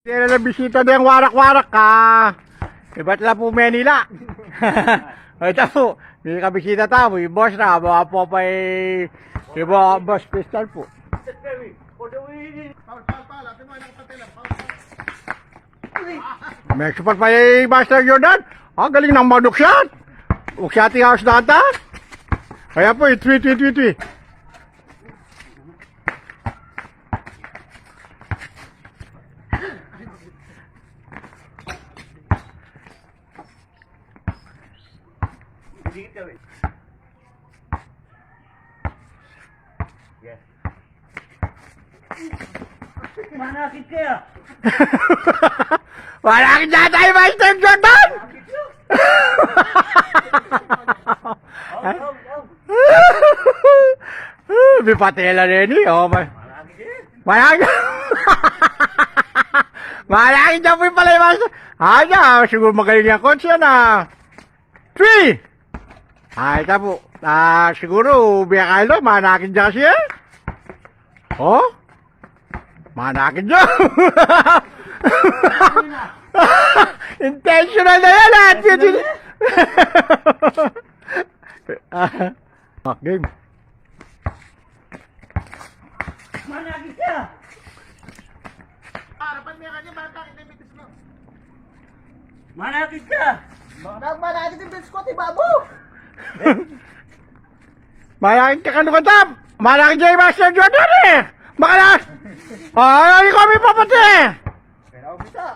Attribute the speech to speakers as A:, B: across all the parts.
A: Hindi na bisita na yung warak-warak ka. Iba't lang po Manila. Ito po, may kabisita tayo. Yung boss na, mga po pa yung boss pistol po. May support pa yung Master Jordan. Galing ng manok siya. Uksati house data. Kaya po, tweet.
B: Yes. Manakit kaya?
A: Manakit na tayo, Master Jordan! May patela rin eh. Manakit. Manakit na po yung pala yung Master. Siguro magaling yung coach yan ah. 3! Ito po. Siguro, biyakalo, manakit dyan kasi eh. Oh? Manakit dyan. Intentional na yan ah. Game.
B: Manakit kaya?
C: Harapan mo yan kanya, manakit na yung bitis mo.
B: Manakit ka?
C: Manakit yung bitis ko, tibabo!
A: Manakit ka kanukatab. Manakit dyan yung Master Jordan eh. Makalas. Hindi kami papati.
C: Pero ako bisa.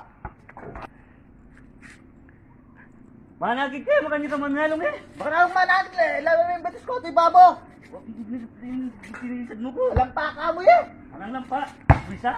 B: Manakit kaya? Makanya ka manalong eh.
C: Baka na akong manakit eh. Laban mo yung bitis ko, tibabo!
B: Tinilisad mo ko.
C: Walang paka mo yan!
B: Anong lampa? Bisa?